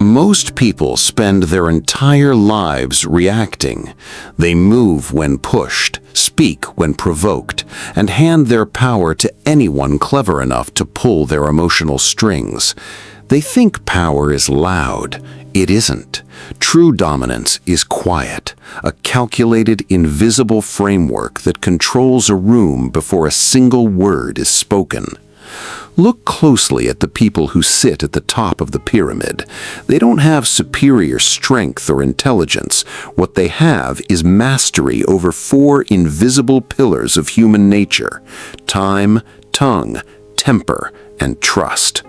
Most people spend their entire lives reacting. They move when pushed, speak when provoked, and hand their power to anyone clever enough to pull their emotional strings. They think power is loud. It isn't. True dominance is quiet, a calculated, invisible framework that controls a room before a single word is spoken. Look closely at the people who sit at the top of the pyramid. They don't have superior strength or intelligence. What they have is mastery over four invisible pillars of human nature: time, tongue, temper, and trust.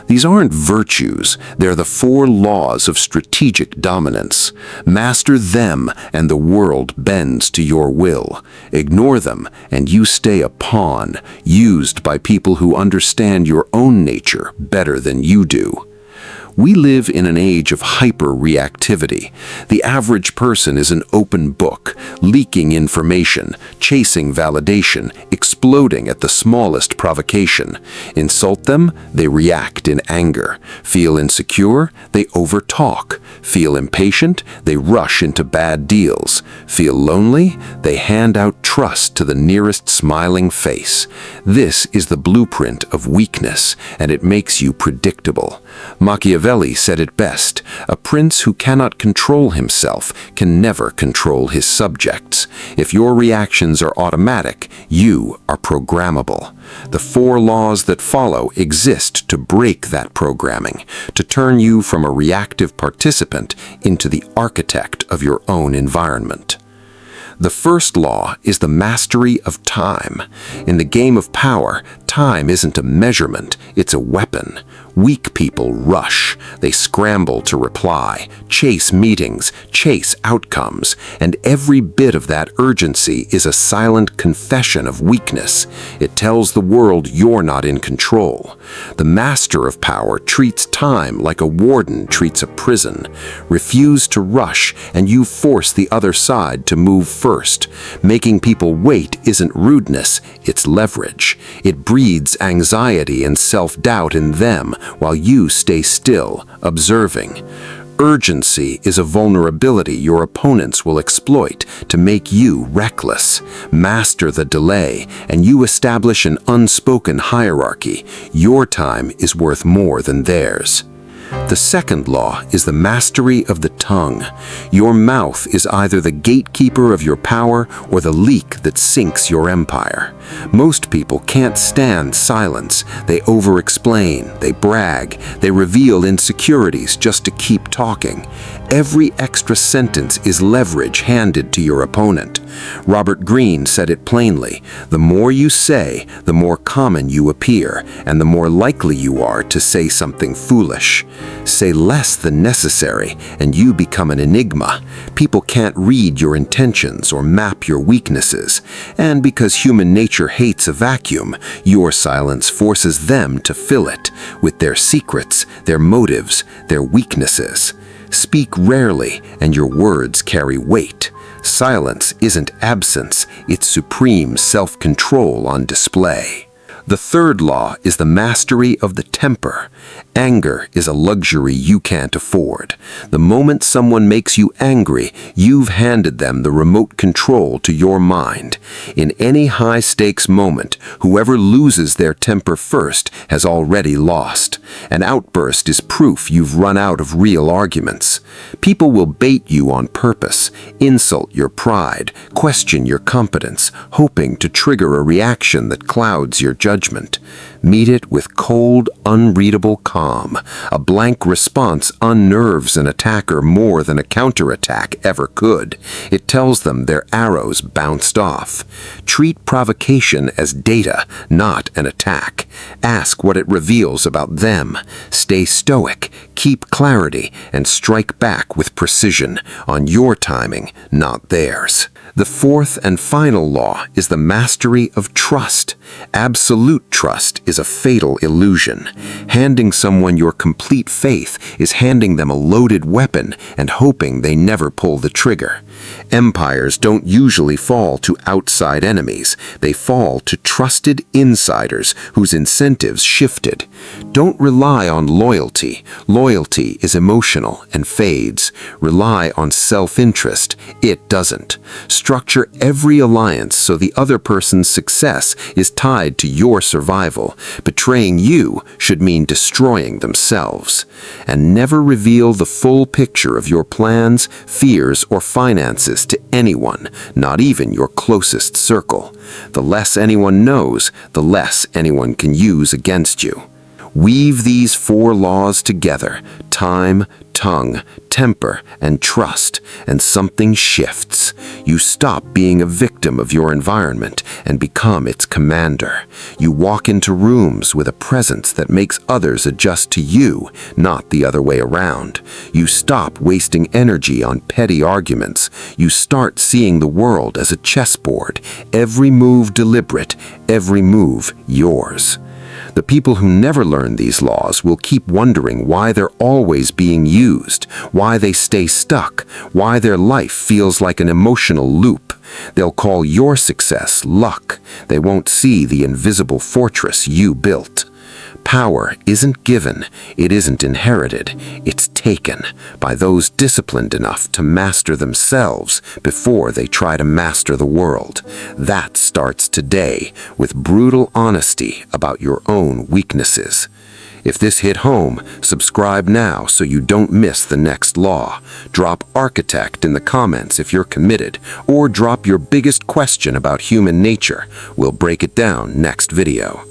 These aren't virtues, they're the four laws of strategic dominance. Master them and the world bends to your will. Ignore them and you stay a pawn, used by people who understand your own nature better than you do. We live in an age of hyper-reactivity. The average person is an open book, leaking information, chasing validation, exploding at the smallest provocation. Insult them, they react in anger. Feel insecure, they overtalk. Feel impatient, they rush into bad deals. Feel lonely, they hand out trust to the nearest smiling face. This is the blueprint of weakness, and it makes you predictable. Machiavelli said it best: a prince who cannot control himself can never control his subjects. If your reactions are automatic, you are programmable. The four laws that follow exist to break that programming, to turn you from a reactive participant into the architect of your own environment. The first law is the mastery of time. In the game of power, time isn't a measurement, it's a weapon. Weak people rush. They scramble to reply, chase meetings, chase outcomes, and every bit of that urgency is a silent confession of weakness. It tells the world you're not in control. The master of power treats time like a warden treats a prison. Refuse to rush, and you force the other side to move first. Making people wait isn't rudeness, it's leverage. It breeds anxiety and self-doubt in them while you stay still, observing. Urgency is a vulnerability your opponents will exploit to make you reckless. Master the delay, and you establish an unspoken hierarchy. Your time is worth more than theirs. The second law is the mastery of the tongue. Your mouth is either the gatekeeper of your power or the leak that sinks your empire. Most people can't stand silence. They over-explain, they brag, they reveal insecurities just to keep talking. Every extra sentence is leverage handed to your opponent. Robert Greene said it plainly: the more you say, the more common you appear, and the more likely you are to say something foolish. Say less than necessary, and you become an enigma. People can't read your intentions or map your weaknesses, and because human nature hates a vacuum, your silence forces them to fill it with their secrets, their motives, their weaknesses. Speak rarely, and your words carry weight. Silence isn't absence, it's supreme self-control on display. The third law is the mastery of the temper. Anger is a luxury you can't afford. The moment someone makes you angry, you've handed them the remote control to your mind. In any high-stakes moment, whoever loses their temper first has already lost. An outburst is proof you've run out of real arguments. People will bait you on purpose, insult your pride, question your competence, hoping to trigger a reaction that clouds your judgment. Meet it with cold, unreadable calm. A blank response unnerves an attacker more than a counterattack ever could. It tells them their arrows bounced off. Treat provocation as data, not an attack. Ask what it reveals about them. Stay stoic, keep clarity, and strike back with precision on your timing, not theirs. The fourth and final law is the mastery of trust. Absolute trust is a fatal illusion. Handing someone your complete faith is handing them a loaded weapon and hoping they never pull the trigger. Empires don't usually fall to outside enemies. They fall to trusted insiders whose incentives shifted. Don't rely on loyalty. Loyalty is emotional and fades. Rely on self-interest. It doesn't. Structure every alliance so the other person's success is tied to your survival. Betraying you should mean destroying themselves. And never reveal the full picture of your plans, fears, or finances to anyone, not even your closest circle. The less anyone knows, the less anyone can use against you. Weave these 4 laws together: time, tongue, temper, and trust, and something shifts. You stop being a victim of your environment and become its commander. You walk into rooms with a presence that makes others adjust to you, not the other way around. You stop wasting energy on petty arguments. You start seeing the world as a chessboard, every move deliberate, every move yours. The people who never learn these laws will keep wondering why they're always being used, why they stay stuck, why their life feels like an emotional loop. They'll call your success luck. They won't see the invisible fortress you built. Power isn't given, it isn't inherited, it's taken by those disciplined enough to master themselves before they try to master the world. That starts today with brutal honesty about your own weaknesses. If this hit home, subscribe now so you don't miss the next law. Drop architect in the comments if you're committed, or drop your biggest question about human nature. We'll break it down next video.